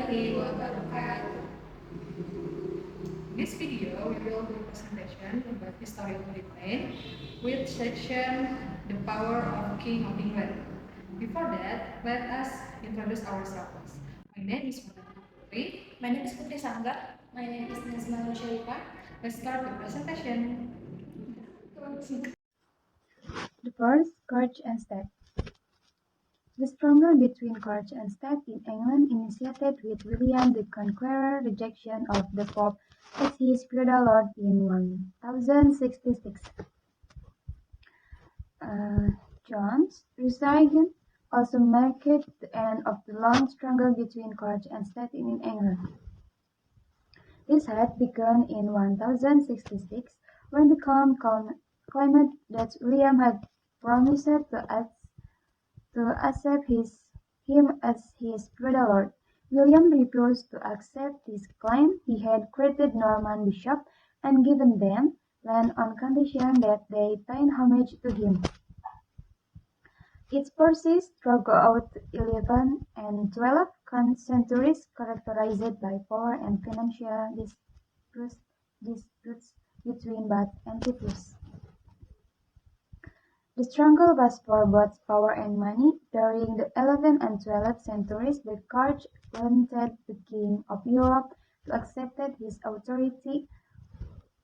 warahmatullahi wabarakatuh. In this video, we will do a presentation about history of Britain with section The Power of King of England. Before that, let us introduce ourselves. My name is Putri. My name is Putri Sanggar. My name is Nazma Sharifah. Let's start the presentation. The first, Courage and State. The struggle between Courage and State in England initiated with William the Conqueror's rejection of the Pope as his feudal lord in 1066. John's resign also marked the end of the long struggle between Courage and State in England. This had begun in 1066 when the Count claimed that William had promised to accept him as his feudal lord. William refused to accept this claim. He had created Norman bishops and given them land on condition that they pay homage to him. Its forces throughout 11th and 12th centuries characterized by power and financial disputes between both entities. The struggle was for both power and money. During the 11th and 12th centuries, the Church wanted the King of Europe to accept his authority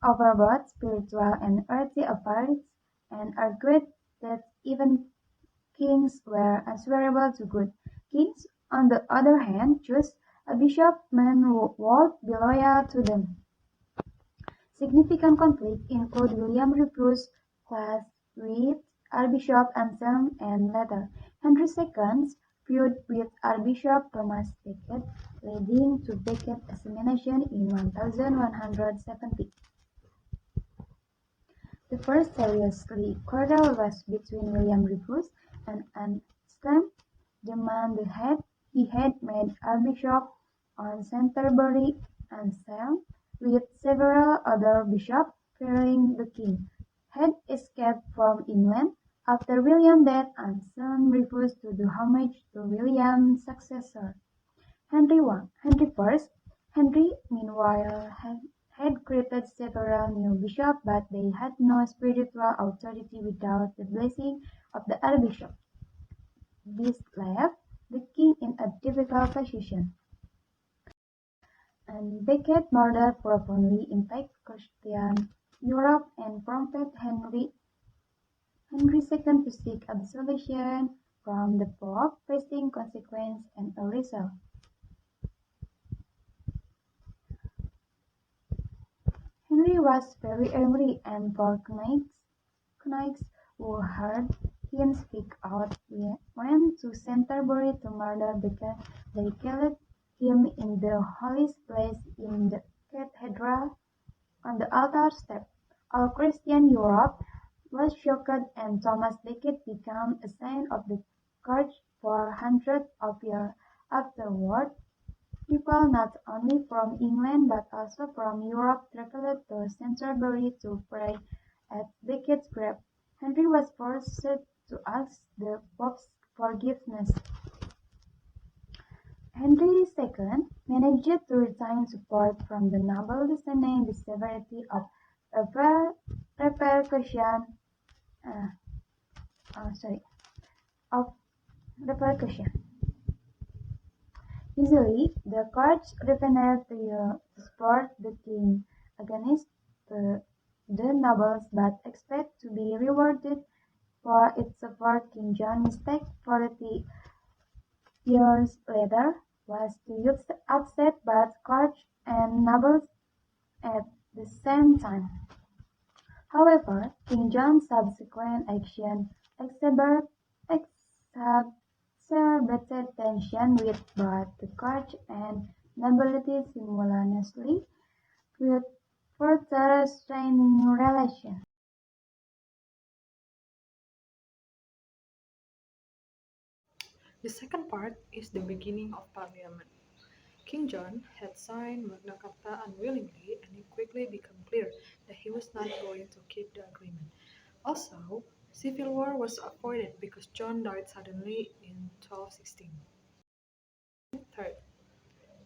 over both spiritual and earthly affairs, and argued that even kings were answerable to good. Kings, on the other hand, chose a bishopman who would be loyal to them. Significant conflicts include William refused clash with Archbishop Anselm and later Henry II's feud with Archbishop Thomas Becket, leading to Becket's assassination in 1170. The first serious quarrel was between William Rufus and Anselm, the man he had made Archbishop on Canterbury. Anselm, with several other bishops, fearing the king, had escaped from England. After William's death, Anselm refused to do homage to William's successor, Henry I. Henry, meanwhile, had created several new bishops, but they had no spiritual authority without the blessing of the archbishop. This left the king in a difficult position, and Becket's murder profoundly impacted Christian Europe and prompted Henry II to seek absolution from the Pope, facing consequence and a result. Henry was very angry, and for Knights who heard him speak out went to Canterbury to murder Becket. They killed him in the holiest place in the cathedral, on the altar step. All Christian Europe was shocked, and Thomas Becket became a saint of the church for hundreds of years afterward. People not only from England but also from Europe traveled to Canterbury to pray at Becket's grave. Henry was forced to ask the Pope's forgiveness. Henry II managed to retain support from the nobles, lessening the severity of repercussion. Uh, of repercussion. Usually, the courts refused to support the king against the nobles, but expect to be rewarded for its support. King John's mistake 40 years later was to upset both courts and nobles at the same time. However, King John's subsequent action exacerbated tension with both the court and nobility simultaneously, with further straining relations. The second part is the beginning of Parliament. King John had signed Magna Carta unwillingly, and it quickly became clear that he was not going to keep the agreement. Also, civil war was avoided because John died suddenly in 1216. Third,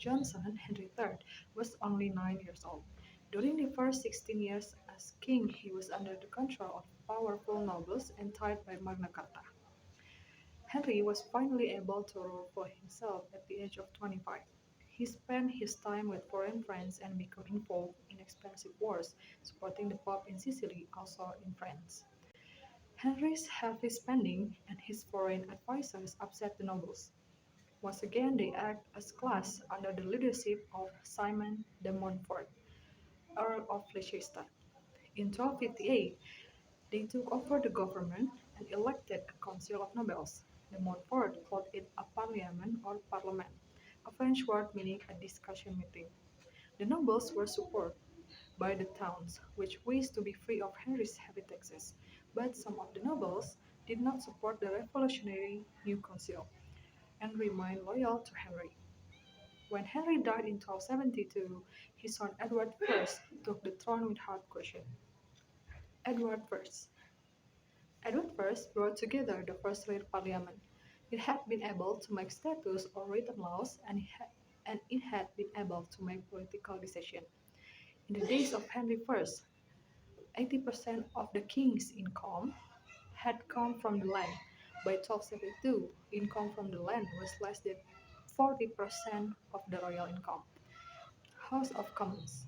John's son, Henry III, was only 9 years old. During the first 16 years as king, he was under the control of powerful nobles and tied by Magna Carta. Henry was finally able to rule for himself at the age of 25. He spent his time with foreign friends and became involved in expensive wars, supporting the Pope in Sicily, also in France. Henry's heavy spending and his foreign advisors upset the nobles. Once again, they act as class under the leadership of Simon de Montfort, Earl of Leicester. In 1258, they took over the government and elected a council of nobles. De Montfort called it a parliament or parlement, a French word meaning a discussion meeting. The nobles were supported by the towns, which wished to be free of Henry's heavy taxes, but some of the nobles did not support the revolutionary new council and remained loyal to Henry. When Henry died in 1272, his son Edward I took the throne without question. Edward I. Edward I brought together the first real parliament. It had been able to make statutes or written laws, and it had been able to make political decisions. In the days of Henry I, 80% of the king's income had come from the land. By 1272, income from the land was less than 40% of the royal income. House of Commons.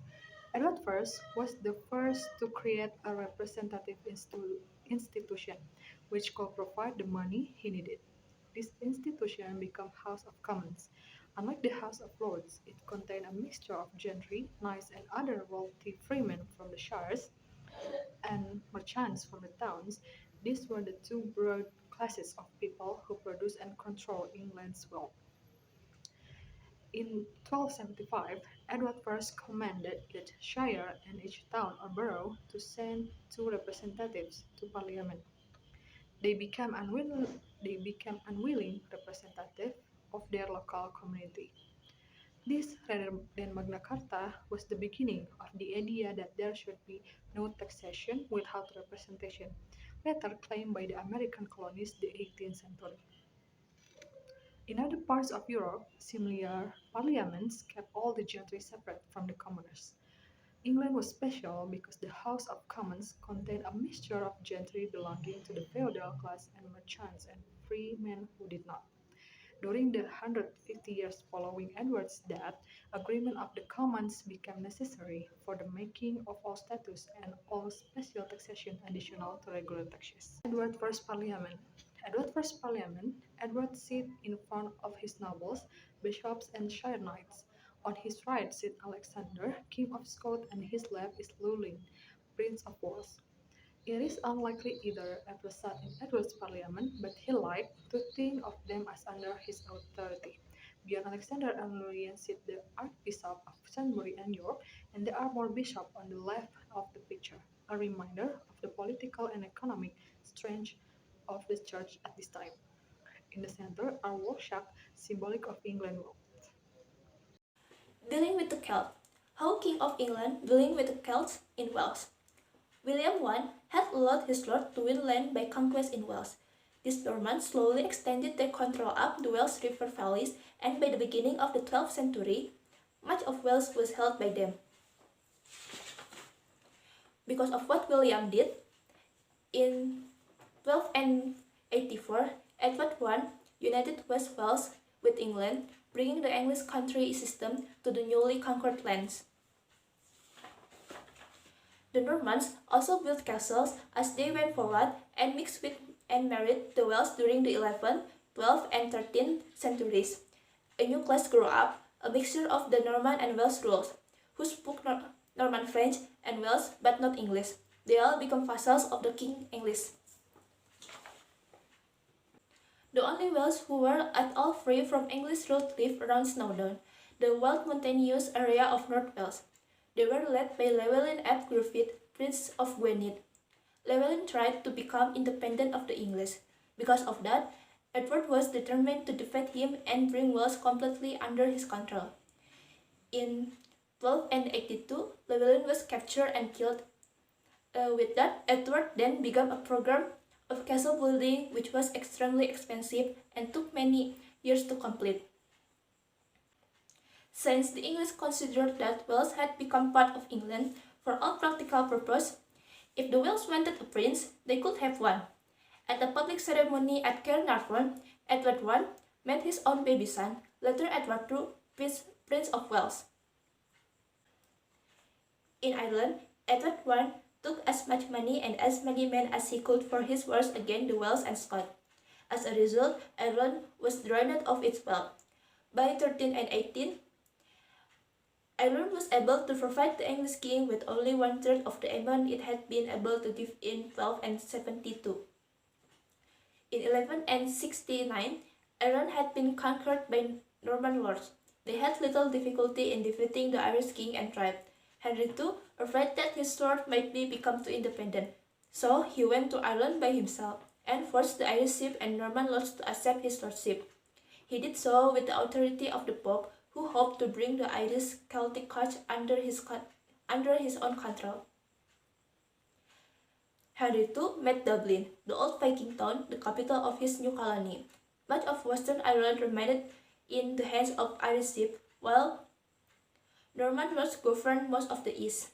Edward I was the first to create a representative institution which could provide the money he needed. This institution became House of Commons. Unlike the House of Lords, it contained a mixture of gentry, knights, and other wealthy freemen from the shires and merchants from the towns. These were the two broad classes of people who produced and controlled England's wealth. In 1275, Edward I commanded each shire and each town or borough to send two representatives to Parliament. They became unwilling representatives of their local community. This, rather than Magna Carta, was the beginning of the idea that there should be no taxation without representation, later claimed by the American colonies in the 18th century. In other parts of Europe, similar parliaments kept all the gentry separate from the commoners. England was special because the House of Commons contained a mixture of gentry belonging to the feudal class and merchants and free men who did not. During the 150 years following Edward's death, agreement of the Commons became necessary for the making of all statutes and all special taxation additional to regular taxes. Edward I's Parliament. Edward I's Parliament, Edward sat in front of his nobles, bishops, and shire knights. On his right sat Alexander, King of Scots, and his left is Llewellyn, Prince of Wales. It is unlikely either ever sat in Edward's parliament, but he liked to think of them as under his authority. Beyond Alexander and Llewellyn sit the Archbishop of Canterbury and York, and there are more bishops on the left of the picture, a reminder of the political and economic strength of the church at this time. In the center are Warshak, symbolic of England's wealth. Dealing with the Celt. How King of England dealing with the Celts in Wales. William I had allowed his lord to win land by conquest in Wales. These Normans slowly extended their control up the Welsh river valleys, and by the beginning of the 12th century, much of Wales was held by them. Because of what William did, in 1284, Edward I united West Wales with England, bringing the English country system to the newly conquered lands. The Normans also built castles as they went forward and mixed with and married the Welsh during the 11th, 12th, and 13th centuries. A new class grew up, a mixture of the Norman and Welsh rulers, who spoke Norman French and Welsh but not English. They all become vassals of the King English. The only Welsh who were at all free from English rule lived around Snowdon, the wild mountainous area of North Wales. They were led by Llewellyn ap Gruffydd, Prince of Gwynedd. Llewellyn tried to become independent of the English. Because of that, Edward was determined to defeat him and bring Wales completely under his control. In 1282, Llewellyn was captured and killed. With that, Edward then began a program of castle building which was extremely expensive and took many years to complete. Since the English considered that Wales had become part of England for all practical purposes, if the Wales wanted a prince, they could have one. At a public ceremony at Caernarfon, Edward I met his own baby son, later Edward II, Prince of Wales. In Ireland, Edward I took as much money and as many men as he could for his wars against the Welsh and Scots. As a result, Ireland was drained of its wealth. By 1318, Ireland was able to provide the English king with only one-third of the amount it had been able to give in 1272. In 1169, Ireland had been conquered by Norman lords. They had little difficulty in defeating the Irish king and tribe. Henry II, afraid that his lord might become too independent, so he went to Ireland by himself and forced the Irish chief and Norman lords to accept his lordship. He did so with the authority of the Pope, who hoped to bring the Irish Celtic culture under his own control. Henry II made Dublin, the old Viking town, the capital of his new colony. Much of Western Ireland remained in the hands of Irish chiefs, while Norman lords governed most of the east.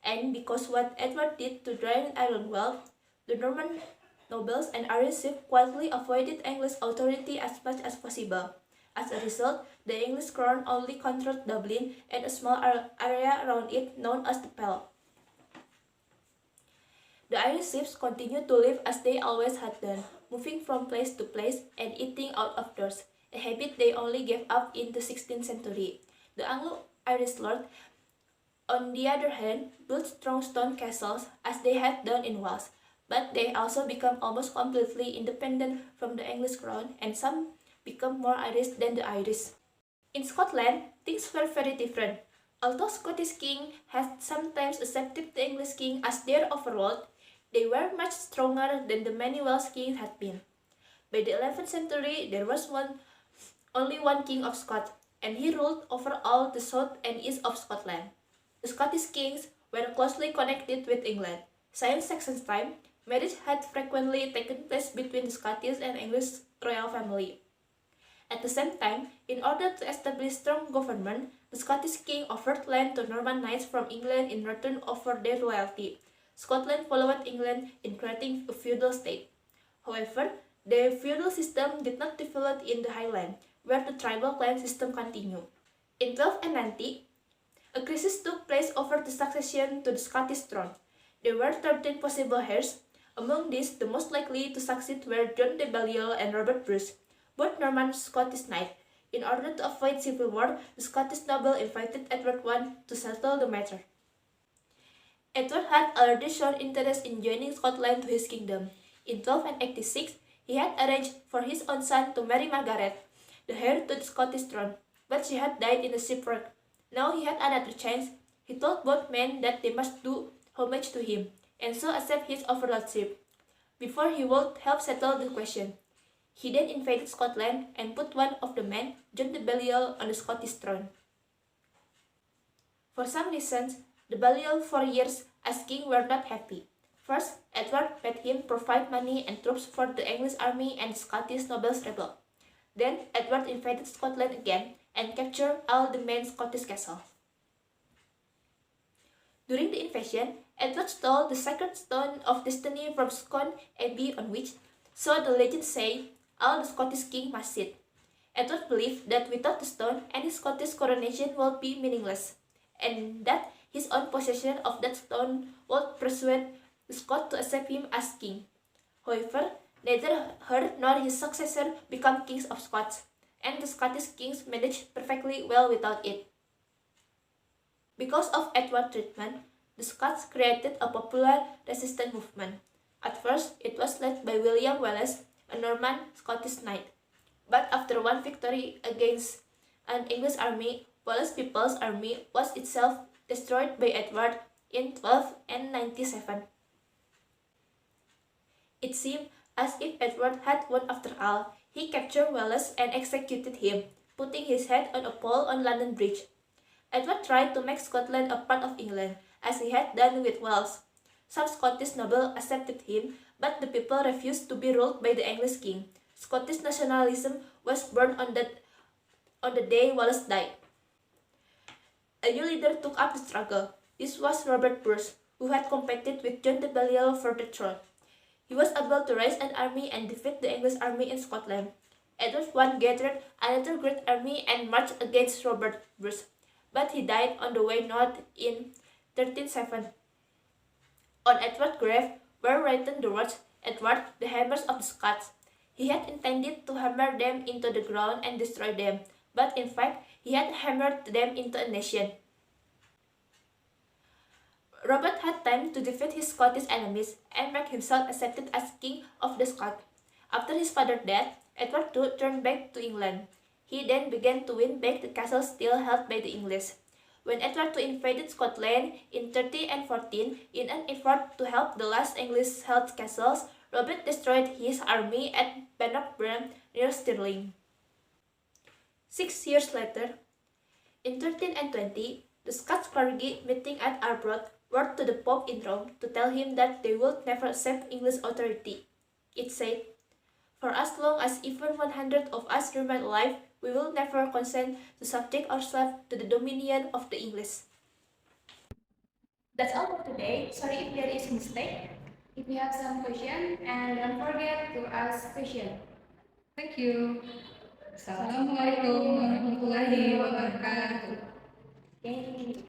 And because what Edward did to drain Ireland wealth, the Norman nobles and Irish chiefs quietly avoided English authority as much as possible. As a result, the English crown only controlled Dublin and a small area around it known as the Pale. The Irish chiefs continued to live as they always had done, moving from place to place and eating out of doors, a habit they only gave up in the 16th century. The Anglo-Irish lords, on the other hand, built strong stone castles as they had done in Wales, but they also became almost completely independent from the English crown, and some became more Irish than the Irish. In Scotland, things were very different. Although Scottish kings had sometimes accepted the English king as their overlord, they were much stronger than the many Welsh kings had been. By the 11th century, there was only one king of Scots, and he ruled over all the south and east of Scotland. The Scottish kings were closely connected with England. Since Saxon's time, marriage had frequently taken place between the Scottish and English royal family. At the same time, in order to establish strong government, the Scottish king offered land to Norman knights from England in return for their loyalty. Scotland followed England in creating a feudal state. However, the feudal system did not develop in the Highlands, where the tribal clan system continued. In 1290, a crisis took place over the succession to the Scottish throne. There were 13 possible heirs. Among these, the most likely to succeed were John de Balliol and Robert Bruce, both Norman Scottish knights. In order to avoid civil war, the Scottish noble invited Edward I to settle the matter. Edward had already shown interest in joining Scotland to his kingdom. In 1286, he had arranged for his own son to marry Margaret, the heir to the Scottish throne, but she had died in a shipwreck. Now he had another chance. He told both men that they must do homage to him, and so accept his overlordship, before he would help settle the question. He then invaded Scotland and put one of the men, John de Balliol, on the Scottish throne. For some reasons, the Balliol 4 years as king were not happy. First, Edward made him provide money and troops for the English army and the Scottish nobles rebelled. Then, Edward invaded Scotland again and captured all the main Scottish castles. During the invasion, Edward stole the sacred stone of destiny from Scone Abbey, on which, so the legends say, all the Scottish kings must sit. Edward believed that without the stone, any Scottish coronation would be meaningless, and that his own possession of that stone would persuade the Scots to accept him as king. However, neither her nor his successor became kings of Scots, and the Scottish kings managed perfectly well without it. Because of Edward's treatment, the Scots created a popular resistance movement. At first, it was led by William Wallace, a Norman Scottish knight. But after one victory against an English army, Wallace's People's Army was itself destroyed by Edward in 1297. It seemed as if Edward had won after all. He captured Wallace and executed him, putting his head on a pole on London Bridge. Edward tried to make Scotland a part of England, as he had done with Wales. Some Scottish nobles accepted him, but the people refused to be ruled by the English king. Scottish nationalism was born on the day Wallace died. A new leader took up the struggle. This was Robert Bruce, who had competed with John de Balliol for the throne. He was able to raise an army and defeat the English army in Scotland. Edward I gathered another great army and marched against Robert Bruce, but he died on the way north in 1307. On Edward's grave were written the words, "Edward, the hammers of the Scots." He had intended to hammer them into the ground and destroy them, but in fact he had hammered them into a nation. Robert had time to defeat his Scottish enemies and make himself accepted as King of the Scots. After his father's death, Edward II turned back to England. He then began to win back the castles still held by the English. When Edward II invaded Scotland in 1314 in an effort to help the last English-held castles, Robert destroyed his army at Bannockburn near Stirling. 6 years later, in 1320, the Scots clergy meeting at Arbroath wrote to the Pope in Rome to tell him that they would never accept English authority. It said, "For as long as even 100 of us remain alive, we will never consent to subject ourselves to the dominion of the English." That's all for today. Sorry if there is a mistake. If you have some question, and don't forget to ask question. Thank you. Assalamualaikum warahmatullahi wabarakatuh. Yay.